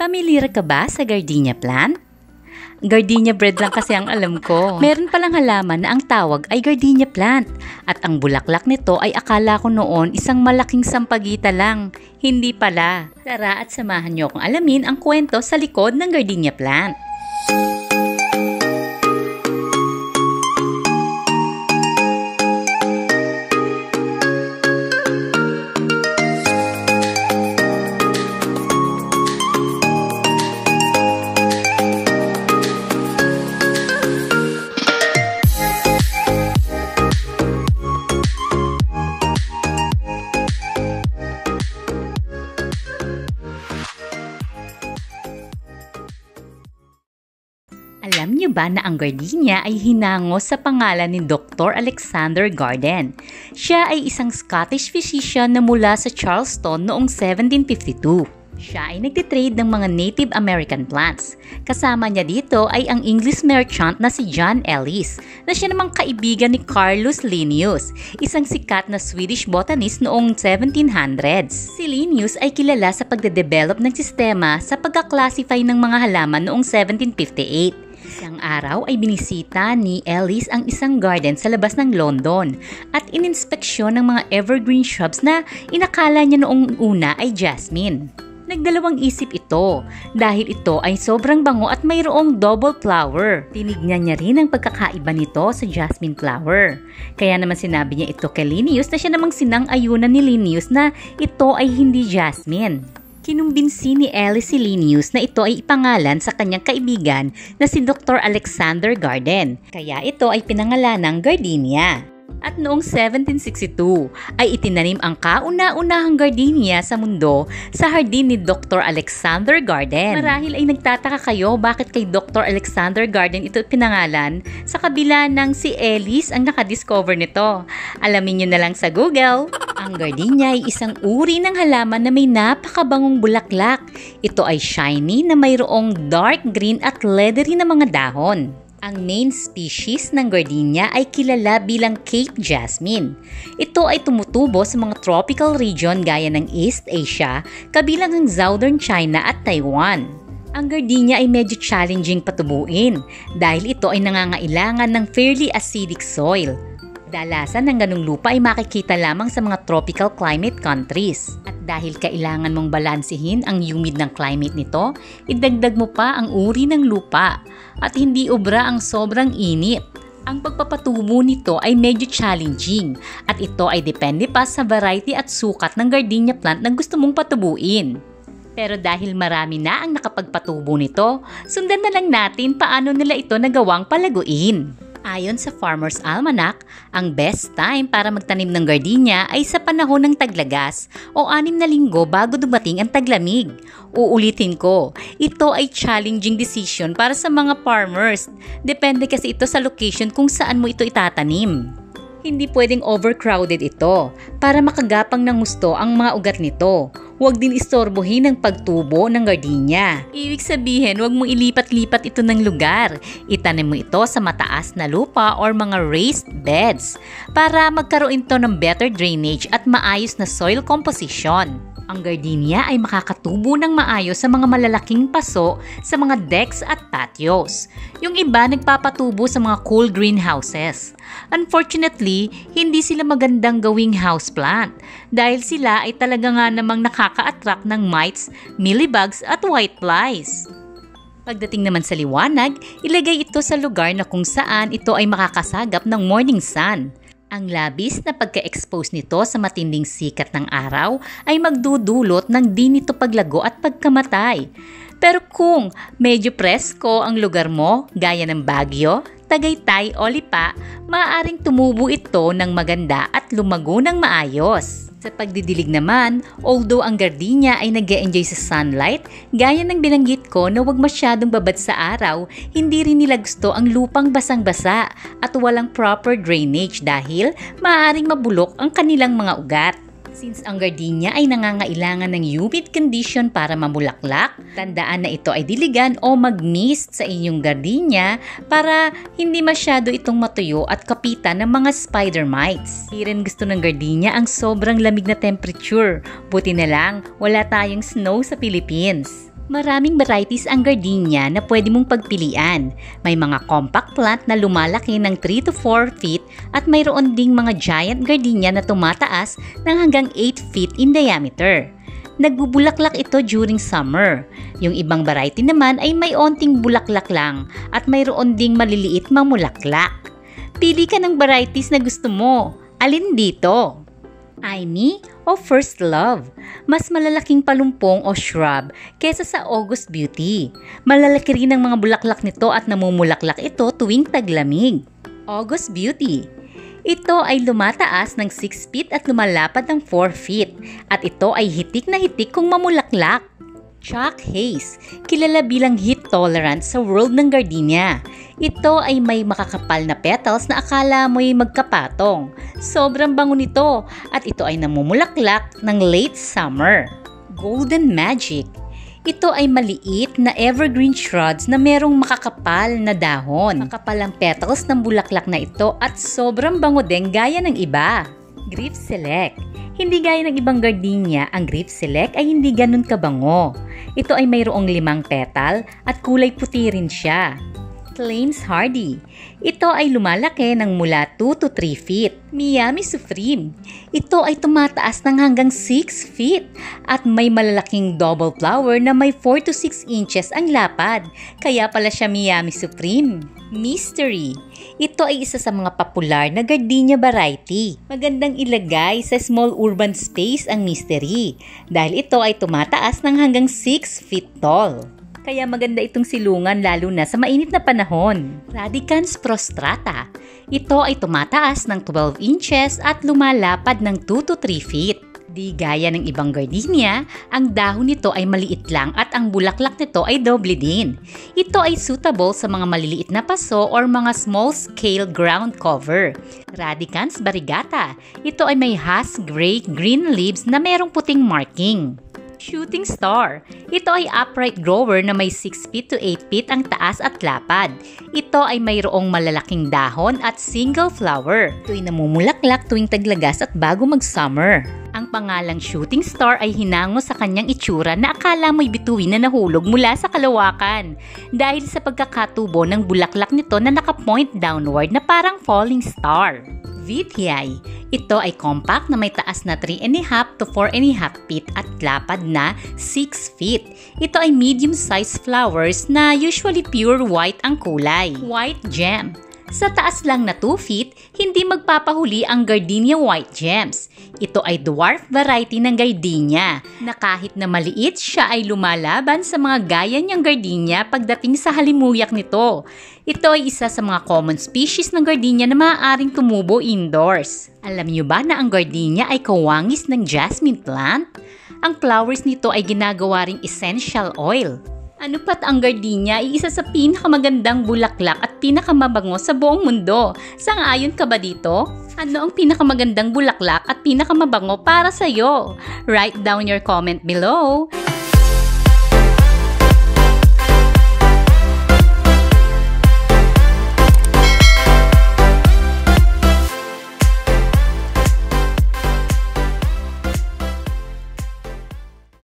Pamilyar ka ba sa gardenia plant? Gardenia bread lang kasi ang alam ko. Meron palang halaman na ang tawag ay gardenia plant. At ang bulaklak nito ay akala ko noon isang malaking sampagita lang. Hindi pala. Tara at samahan niyo akong alamin ang kwento sa likod ng gardenia plant. Alam niyo ba na ang gardenia ay hinango sa pangalan ni Dr. Alexander Garden? Siya ay isang Scottish physician na mula sa Charleston noong 1752. Siya ay nagtitrade ng mga Native American plants. Kasama niya dito ay ang English merchant na si John Ellis, na siya namang kaibigan ni Carolus Linnaeus, isang sikat na Swedish botanist noong 1700s. Si Linnaeus ay kilala sa pagde-develop ng sistema sa pagka-classify ng mga halaman noong 1758. Isang araw ay binisita ni Ellis ang isang garden sa labas ng London at ininspeksyon ng mga evergreen shrubs na inakala niya noong una ay jasmine. Nagdalawang isip ito dahil ito ay sobrang bango at mayroong double flower. Tinignan niya rin ang pagkakaiba nito sa jasmine flower. Kaya naman sinabi niya ito kay Linnaeus na siya namang sinang-ayunan ni Linnaeus na ito ay hindi jasmine. Kinumbinsi ni Ellis si Linnaeus na ito ay ipangalan sa kanyang kaibigan na si Dr. Alexander Garden. Kaya ito ay pinangalan ng gardenia. At noong 1762 ay itinanim ang kauna-unahang gardenia sa mundo sa hardin ni Dr. Alexander Garden. Marahil ay nagtataka kayo bakit kay Dr. Alexander Garden ito pinangalan sa kabila ng si Ellis ang nakadiscover nito. Alamin nyo na lang sa Google. Ang gardenia ay isang uri ng halaman na may napakabangong bulaklak. Ito ay shiny na mayroong dark green at leathery na mga dahon. Ang main species ng gardenia ay kilala bilang Cape Jasmine. Ito ay tumutubo sa mga tropical region gaya ng East Asia, kabilang ang Southern China at Taiwan. Ang gardenia ay medyo challenging patubuin dahil ito ay nangangailangan ng fairly acidic soil. Dalasan ng ganung lupa ay makikita lamang sa mga tropical climate countries. At dahil kailangan mong balansehin ang humid ng climate nito, idagdag mo pa ang uri ng lupa at hindi obra ang sobrang init. Ang pagpapatubo nito ay medyo challenging at ito ay depende pa sa variety at sukat ng gardenia plant na gusto mong patubuin. Pero dahil marami na ang nakapagpatubo nito, sundan na lang natin paano nila ito nagawang palaguin. Ayon sa Farmer's Almanac, ang best time para magtanim ng gardenia ay sa panahon ng taglagas o 6 na linggo bago dumating ang taglamig. Uulitin ko, ito ay challenging decision para sa mga farmers. Depende kasi ito sa location kung saan mo ito itatanim. Hindi pwedeng overcrowded ito para makagapang ng gusto ang mga ugat nito. Huwag din istorbohin ang pagtubo ng gardenia. Ibig sabihin, huwag mong ilipat-lipat ito ng lugar. Itanim mo ito sa mataas na lupa or mga raised beds para magkaroon ito ng better drainage at maayos na soil composition. Ang gardenia ay makakatubo ng maayos sa mga malalaking paso sa mga decks at patios. Yung iba nagpapatubo sa mga cool greenhouses. Unfortunately, hindi sila magandang gawing houseplant dahil sila ay talaga nga namang nakaka-attract ng mites, mealybugs at whiteflies. Pagdating naman sa liwanag, ilagay ito sa lugar na kung saan ito ay makakasagap ng morning sun. Ang labis na pagka-expose nito sa matinding sikat ng araw ay magdudulot ng di nito paglago at pagkamatay. Pero kung medyo presko ang lugar mo, gaya ng Baguio, Tagaytay o Lipa, maaaring tumubo ito ng maganda at lumago ng maayos. Sa pagdidilig naman, although ang gardenia ay nag-e-enjoy sa sunlight, gaya ng binanggit ko na huwag masyadong babad sa araw, hindi rin nila gusto ang lupang basang-basa at walang proper drainage dahil maaaring mabulok ang kanilang mga ugat. Since ang gardenia ay nangangailangan ng humid condition para mamulaklak, tandaan na ito ay diligan o mag-mist sa inyong gardenia para hindi masyado itong matuyo at kapitan ng mga spider mites. Hindi rin gusto ng gardenia ang sobrang lamig na temperature. Buti na lang, wala tayong snow sa Philippines. Maraming varieties ang gardenia na pwede mong pagpilian. May mga compact plant na lumalaki ng 3 to 4 feet at mayroon ding mga giant gardenia na tumataas ng hanggang 8 feet in diameter. Nagbubulaklak ito during summer. Yung ibang variety naman ay may onting bulaklak lang at mayroon ding maliliit mamulaklak. Pili ka ng varieties na gusto mo. Alin dito? Amy o First Love? Mas malalaking palumpong o shrub kesa sa August Beauty. Malalaki rin ang mga bulaklak nito at namumulaklak ito tuwing taglamig. August Beauty. Ito ay lumataas ng 6 feet at lumalapad ng 4 feet. At ito ay hitik na hitik kung mamulaklak. Chalk Haze, kilala bilang heat tolerant sa world ng gardenia. Ito ay may makakapal na petals na akala mo'y magkapatong. Sobrang bango nito at ito ay namumulaklak ng late summer. Golden Magic. Ito ay maliit na evergreen shrubs na merong makakapal na dahon. Makapal ang petals ng bulaklak na ito at sobrang bango din gaya ng iba. Grief Select. Hindi gaya ng ibang gardenia, ang Grief Select ay hindi ganun kabango. Ito ay mayroong 5 petal at kulay puti rin siya. Flames Hardy. Ito ay lumalaki ng mula 2 to 3 feet. Miami Supreme. Ito ay tumataas ng hanggang 6 feet at may malalaking double flower na may 4 to 6 inches ang lapad. Kaya pala siya Miami Supreme. Mystery. Ito ay isa sa mga popular na gardenia variety. Magandang ilagay sa small urban space ang mystery dahil ito ay tumataas ng hanggang 6 feet tall. Kaya maganda itong silungan lalo na sa mainit na panahon. Radicans prostrata. Ito ay tumataas ng 12 inches at lumalapad ng 2 to 3 feet. Di gaya ng ibang gardenia, ang dahon nito ay maliit lang at ang bulaklak nito ay doble din. Ito ay suitable sa mga maliliit na paso or mga small-scale ground cover. Radicans variegata. Ito ay may husk gray green leaves na merong puting marking. Shooting Star. Ito ay upright grower na may 6 feet to 8 feet ang taas at lapad. Ito ay mayroong malalaking dahon at single flower. Ito ay namumulaklak tuwing taglagas at bago mag-summer. Ang pangalang Shooting Star ay hinango sa kanyang itsura na akala mo'y bituin na nahulog mula sa kalawakan dahil sa pagkakatubo ng bulaklak nito na nakapoint downward na parang falling star. Vitiae. Ito ay compact na may taas na 3.5 to 4.5 feet at lapad na 6 feet. Ito ay medium-sized flowers na usually pure white ang kulay. White Gem. Sa taas lang na 2 feet, hindi magpapahuli ang gardenia white gems. Ito ay dwarf variety ng gardenia na kahit na maliit, siya ay lumalaban sa mga gaya niyang gardenia pagdating sa halimuyak nito. Ito ay isa sa mga common species ng gardenia na maaaring tumubo indoors. Alam niyo ba na ang gardenia ay kawangis ng jasmine plant? Ang flowers nito ay ginagawa ring essential oil. Ano pat ang gardenia ay isa sa pinakamagandang bulaklak at pinakamabango sa buong mundo. Sang-ayon ka ba dito? Ano ang pinakamagandang bulaklak at pinakamabango para sa'yo? Write down your comment below.